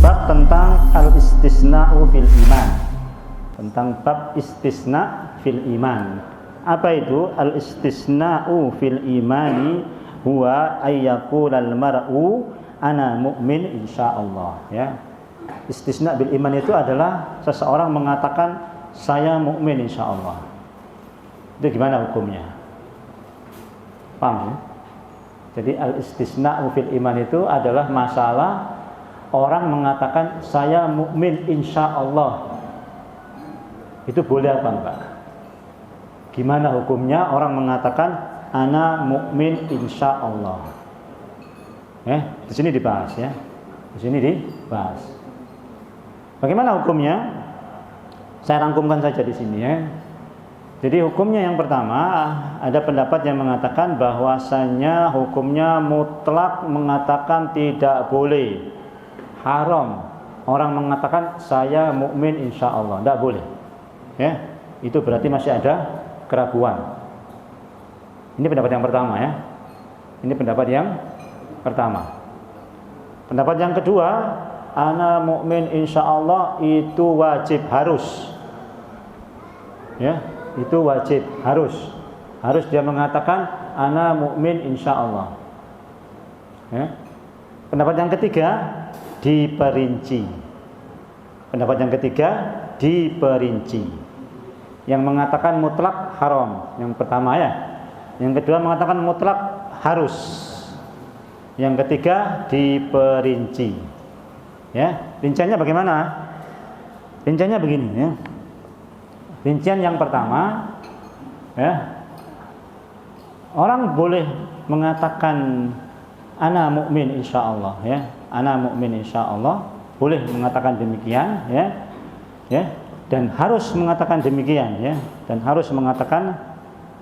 bab tentang al-istisna'u fil iman. Tentang bab istisna fil iman. Apa itu al-istisna'u fil imani? Huwa ayyaqulal mar'u ana mu'min insyaallah, ya. Istisna bil iman itu adalah seseorang mengatakan saya mukmin insyaallah. Itu gimana hukumnya? Paham ya? Jadi al-istisna'u fil iman itu adalah masalah orang mengatakan saya mukmin insyaallah. Itu boleh apa enggak? Gimana hukumnya orang mengatakan ana mukmin insyaallah? Di sini dibahas ya. Di sini dibahas. Bagaimana hukumnya? Saya rangkumkan saja di sini ya. Jadi hukumnya yang pertama, ada pendapat yang mengatakan bahwasanya hukumnya mutlak mengatakan tidak boleh, haram. Orang mengatakan saya mukmin insyaallah, tidak boleh. Ya, itu berarti masih ada keraguan. Ini pendapat yang pertama ya. Ini pendapat yang pertama. Pendapat yang kedua, ana mukmin insyaallah itu wajib, harus. Ya, itu wajib, harus dia mengatakan ana mukmin insyaallah. Ya. Pendapat yang ketiga diperinci. Pendapat yang ketiga diperinci. Yang mengatakan mutlak haram, yang pertama ya. Yang kedua mengatakan mutlak harus. Yang ketiga diperinci. Ya, rinciannya bagaimana? Rinciannya begini ya. Rincian yang pertama, ya, orang boleh mengatakan ana mukmin insyaallah, ya, ana mukmin insyaallah, boleh mengatakan demikian, ya, dan harus mengatakan demikian, ya, dan harus mengatakan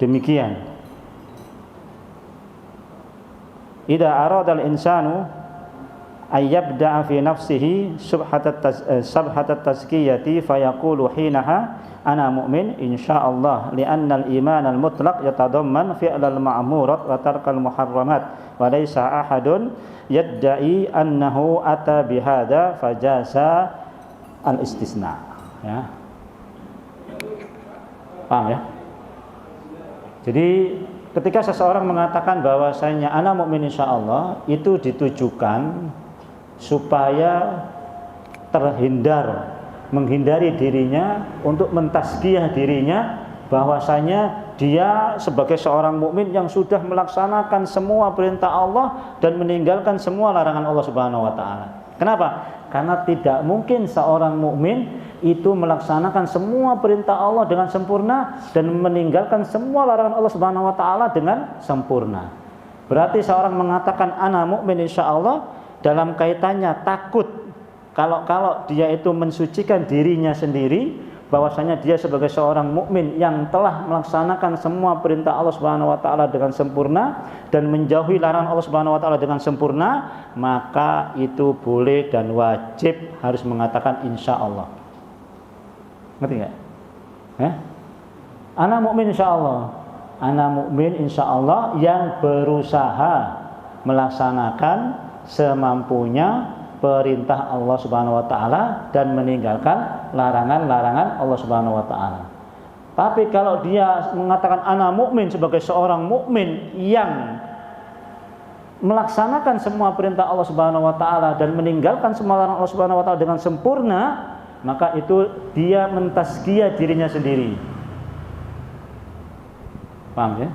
demikian. Idza aradal insanu ayyabda'a fi nafsihi subhatat tazkiyati fayaqulu hinaha ana mu'min insyaallah li'anna al-iman al-mutlaq yatadamman fi'lal ma'murat wa tarkal muharramat wa laysa ahadun yadda'i annahu ata bihadza fajasa al-istisna, ya. Paham ya? Jadi ketika seseorang mengatakan bahwasanya ana mukmin insyaallah, itu ditujukan supaya menghindari dirinya untuk mentazkiyah dirinya bahwasanya dia sebagai seorang mukmin yang sudah melaksanakan semua perintah Allah dan meninggalkan semua larangan Allah Subhanahu wa taala. Kenapa? Karena tidak mungkin seorang mukmin itu melaksanakan semua perintah Allah dengan sempurna dan meninggalkan semua larangan Allah Subhanahu wa taala dengan sempurna. Berarti seorang mengatakan ana mukmin insyaallah dalam kaitannya takut kalau dia itu mensucikan dirinya sendiri, bahwasanya dia sebagai seorang mukmin yang telah melaksanakan semua perintah Allah Subhanahu wa taala dengan sempurna dan menjauhi larangan Allah Subhanahu wa taala dengan sempurna, maka itu boleh dan wajib harus mengatakan insyaallah. Ngerti enggak? Ana mukmin insyaallah. Ana mukmin insyaallah yang berusaha melaksanakan semampunya perintah Allah Subhanahu wa taala dan meninggalkan larangan-larangan Allah Subhanahu wa taala. Tapi kalau dia mengatakan ana mukmin sebagai seorang mukmin yang melaksanakan semua perintah Allah Subhanahu wa taala dan meninggalkan semua larangan Allah Subhanahu wa taala dengan sempurna, maka itu dia mentazkiyah dirinya sendiri. Paham ya?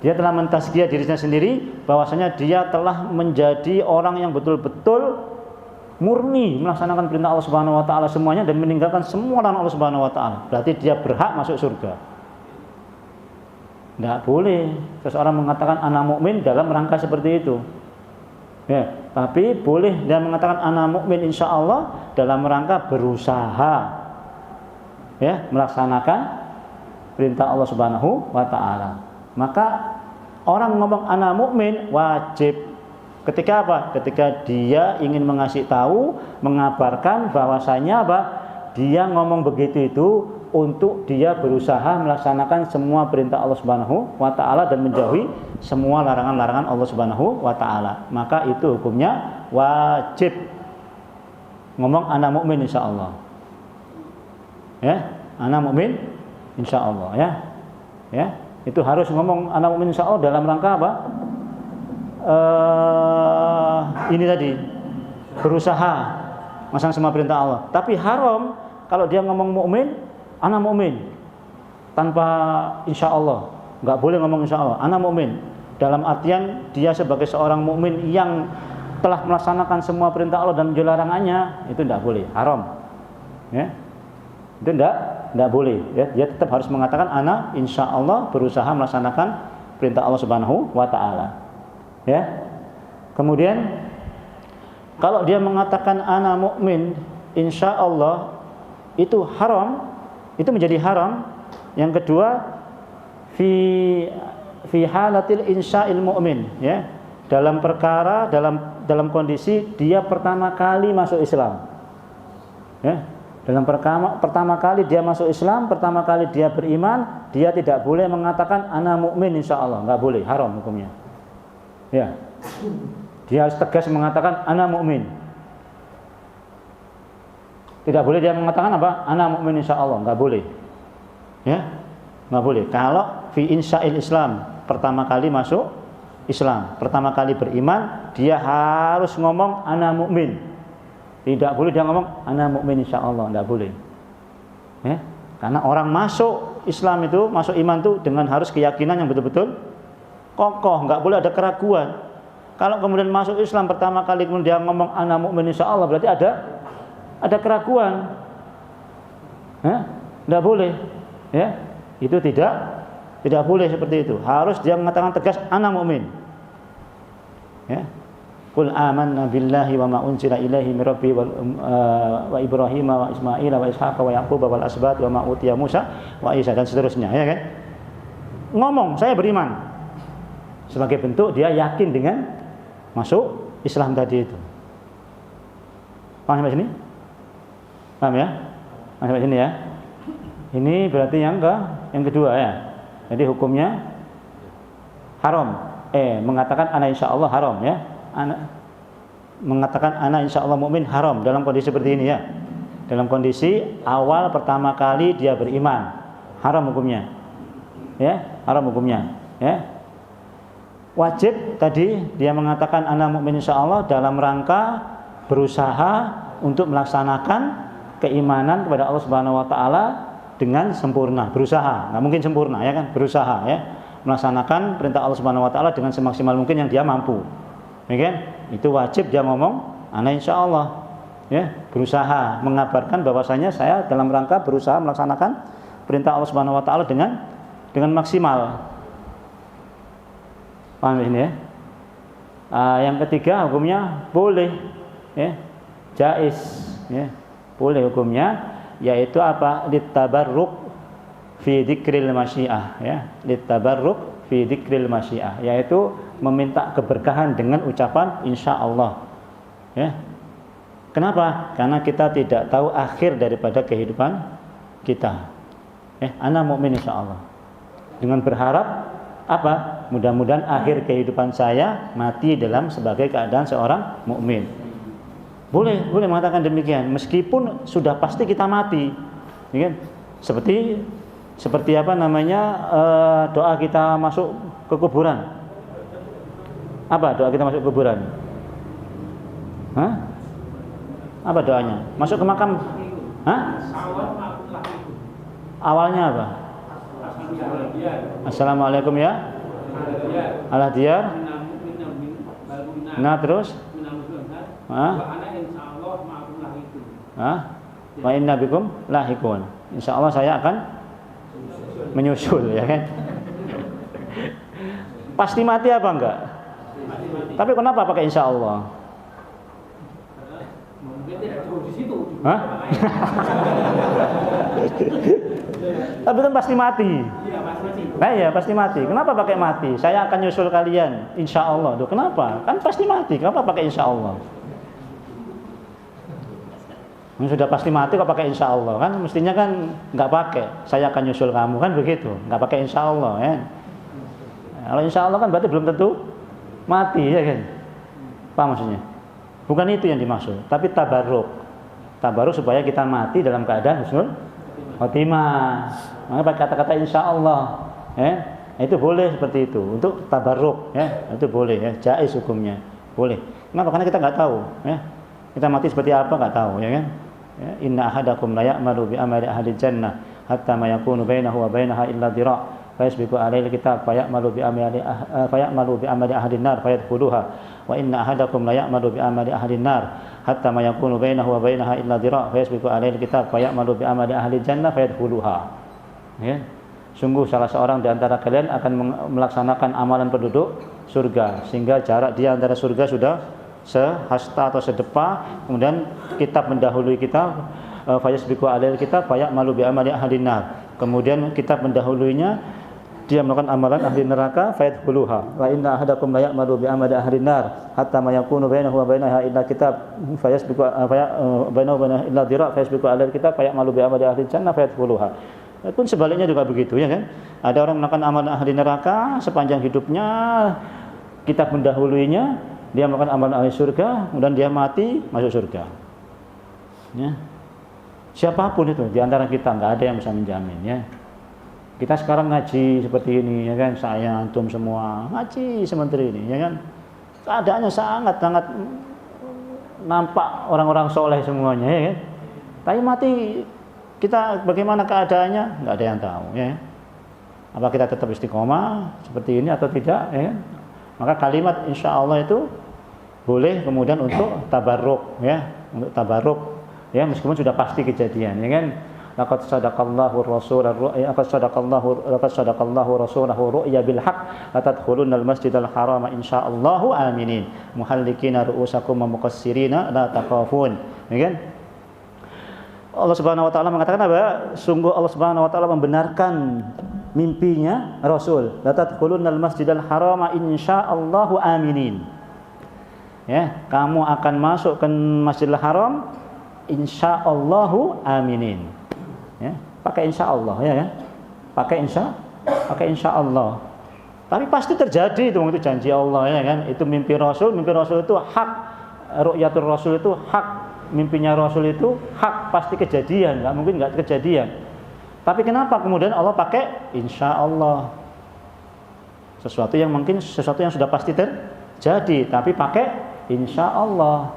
Dia telah mentazkiyah dirinya sendiri bahwasanya dia telah menjadi orang yang betul-betul murni melaksanakan perintah Allah Subhanahu wa taala semuanya dan meninggalkan semua larangan Allah Subhanahu wa taala. Berarti dia berhak masuk surga. Tidak boleh seseorang mengatakan ana mukmin dalam rangka seperti itu. Ya, tapi boleh dia mengatakan ana mukmin insyaallah dalam rangka berusaha, ya, melaksanakan perintah Allah Subhanahu wa taala. Maka orang ngomong ana mukmin wajib ketika apa? Ketika dia ingin mengasih tahu, mengabarkan bahwasanya apa? Dia ngomong begitu itu untuk dia berusaha melaksanakan semua perintah Allah Subhanahu wa taala dan menjauhi semua larangan-larangan Allah Subhanahu wa taala. Maka itu hukumnya wajib. ngomong ana mukmin insyaallah. Ya, ana mukmin insyaallah ya. Ya, itu harus ngomong ana mukmin insyaallah dalam rangka apa? Ini tadi berusaha melaksanakan semua perintah Allah. Tapi haram kalau dia ngomong mukmin, ana mukmin tanpa insyaallah. Enggak boleh ngomong insyaallah, ana mukmin. Dalam artian dia sebagai seorang mukmin yang telah melaksanakan semua perintah Allah dan larangannya, itu tidak boleh, haram. Ya. Itu tidak boleh. Ya. Dia tetap harus mengatakan ana insyaallah berusaha melaksanakan perintah Allah Subhanahu wa taala. Ya. Kemudian kalau dia mengatakan ana mukmin insyaallah, itu haram, itu menjadi haram. Yang kedua, fi halatil insya'il mu'min, ya, dalam perkara dalam kondisi dia pertama kali masuk Islam, ya, dalam pertama kali dia masuk Islam, pertama kali dia beriman, dia tidak boleh mengatakan ana mukmin insyaallah, enggak boleh, haram hukumnya, ya. Dia harus tegas mengatakan ana mukmin, tidak boleh dia mengatakan apa, ana mukmin insyaallah, enggak boleh, ya, enggak boleh. Kalau fi insya'il Islam, pertama kali masuk Islam, pertama kali beriman, dia harus ngomong ana mukmin. Tidak boleh dia ngomong ana mukmin insyaallah, enggak boleh. Ya, karena orang masuk Islam itu, masuk iman itu dengan harus keyakinan yang betul-betul kokoh, enggak boleh ada keraguan. Kalau kemudian masuk Islam pertama kali kemudian dia ngomong ana mukmin insyaallah, berarti ada keraguan. Ya, enggak boleh. Ya, itu tidak boleh seperti itu. Harus dia mengatakan tegas ana mukmin. Ya. Qul amanna billahi wa ma unzila ilaihi min rabbi wa Ibrahim wa Ismail wa Ishaq wa Yaqub wal asbat wa ma utiya Musa wa Isa dan seterusnya, ya kan? Ngomong saya beriman. Sebagai bentuk dia yakin dengan masuk Islam tadi itu. Paham sampai sini? Paham ya? Paham sampai sini ya? Ini berarti yang kedua ya. Jadi hukumnya haram. Mengatakan ana insyaallah haram ya. Mengatakan ana insyaallah mukmin haram dalam kondisi seperti ini ya. Dalam kondisi awal pertama kali dia beriman, haram hukumnya. Ya, haram hukumnya, ya. Wajib tadi dia mengatakan ana mukmin insyaallah dalam rangka berusaha untuk melaksanakan keimanan kepada Allah Subhanahu wa taala dengan sempurna, berusaha, nggak mungkin sempurna ya kan, berusaha ya, melaksanakan perintah Allah Subhanahu wa taala dengan semaksimal mungkin yang dia mampu, ya kan? Itu wajib dia ngomong ana insyaallah, ya, berusaha mengabarkan bahwasanya saya dalam rangka berusaha melaksanakan perintah Allah Subhanahu wa taala dengan maksimal. Paham ini ya? Yang ketiga hukumnya boleh, ya, jaiz, ya, boleh hukumnya, yaitu apa? Litabarruk fi dzikril masyiah, ya, litabarruk fi dzikril masyiah, yaitu meminta keberkahan dengan ucapan insyaallah, ya. Kenapa? Karena kita tidak tahu akhir daripada kehidupan kita, ya. Ana mukmin insyaallah, dengan berharap apa? Mudah-mudahan akhir kehidupan saya mati dalam sebagai keadaan seorang mukmin. Boleh mengatakan demikian meskipun sudah pasti kita mati, ya kan? Seperti apa namanya, doa kita masuk ke kuburan. Apa doa kita masuk ke kuburan? Hah? Apa doanya? Masuk ke makam? Hah? Awalnya apa? Assalamualaikum ya. Ala diyar. Nah terus? Wa inna bikum lahikun. Insyaallah saya akan menyusul, ya kan? Pasti mati apa enggak? Tapi kenapa pakai insyaallah? Hah? Tapi kan pasti mati. Nah ya pasti mati. Kenapa pakai mati? Saya akan nyusul kalian, insyaallah. Duh, kenapa? Kan pasti mati. Kenapa pakai insyaallah? Sudah pasti mati kok pakai insyaallah, kan mestinya kan nggak pakai saya akan nyusul kamu, kan begitu, nggak pakai insyaallah ya. Kalau insyaallah kan berarti belum tentu mati, ya kan? Apa maksudnya? Bukan itu yang dimaksud, tapi tabarruk, tabaruk supaya kita mati dalam keadaan husnul khotimah. Maka pakai kata-kata insyaallah, ya. Itu boleh seperti itu untuk tabaruk, ya. Itu boleh, ya. Jaiz hukumnya. Boleh. Kenapa? Karena kita nggak tahu, ya. Kita mati seperti apa nggak tahu, ya kan? Ya. Inna ahadakum la ya'malu bi amali ahli jannah hatta ma yakunu bainahu wa bainaha illa dhira' fa yasbiqu alaihi alkitab fa ya'malu bi amali ahli an-nar fa yadkhuluha wa inna ahadakum la ya'malu bi amali ahli an-nar hatta ma yakunu bainahu wa bainaha illa dhira' fa yasbiqu alaihi alkitab fa ya'malu bi amali ahli jannah fa yadkhuluha. Ya. Sungguh salah seorang di antara kalian akan melaksanakan amalan penduduk surga sehingga jarak dia antara surga sudah sehasta atau sedepa, kemudian kitab mendahului kitab, fayasbiqu alail kitab fayamalu bi amali ahlin nar, kemudian kitab mendahuluinya, dia melakukan amalan ahli neraka, fayadkhuluha wa inna ahadakum la ya'malu bi amali ahlin nar hatta ma yakunu bainahu wa bainaha illa kitab fayasbiqu bainahu wa bainaha illa dhira' fayasbiqu alail kitab fayamalu bi amali ahlil jannah fayadkhuluha. Pun sebaliknya juga begitu, ya kan? Ada orang melakukan amalan ahli neraka sepanjang hidupnya, kitab mendahuluinya, dia melakukan amalan ahli surga, kemudian dia mati masuk surga. Ya. Siapapun itu di antara kita, nggak ada yang bisa menjamin, ya. Kita sekarang ngaji seperti ini, ya kan? Saya, antum semua ngaji sementara ini, ya kan? Keadaannya sangat nampak orang-orang soleh semuanya, ya kan? Tapi mati kita bagaimana keadaannya, nggak ada yang tahu, ya. Apa kita tetap istiqomah seperti ini atau tidak, ya. Maka kalimat insya Allah itu boleh kemudian untuk tabarruk, ya, untuk tabarruk, ya, meskipun sudah pasti kejadian, ya kan. Laqad sadaqallahu rasulahu ru'ya bil haqq la tadkhulunal masjidal harama insyaallahu aminin muhallikina ru'usakum wa muqassirina la takhafun, ya kan. Allah Subhanahu wa taala mengatakan apa? Sungguh Allah Subhanahu wa taala membenarkan mimpinya Rasul. La tadkhulunal masjidal harama insyaallahu aminin. Ya, kamu akan masuk ke Masjidil Haram insyaallahu aminin. Ya, pakai insyaallah, ya kan? Pakai insyaallah. Tapi pasti terjadi itu janji Allah, ya kan? Itu mimpi Rasul itu hak. Ru'yatul Rasul itu hak. Mimpinya Rasul itu hak, pasti kejadian, nggak mungkin nggak kejadian. Tapi kenapa kemudian Allah pakai insya Allah? Sesuatu yang sudah pasti terjadi, tapi pakai insya Allah.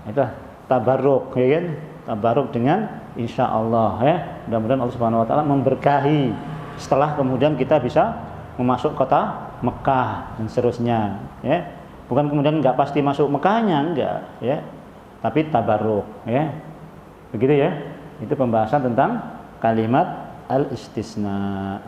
Itu tabarruk, ya kan? Tabarruk dengan insya Allah, ya. Mudah-mudahan Allah Subhanahu Wa Taala memberkahi. Setelah kemudian kita bisa memasuk kota Mekah dan seterusnya, ya. Bukan kemudian nggak pasti masuk Mekahnya, enggak, ya. Tapi tabarruk, ya. Begitu, ya. Itu pembahasan tentang kalimat al-istisna.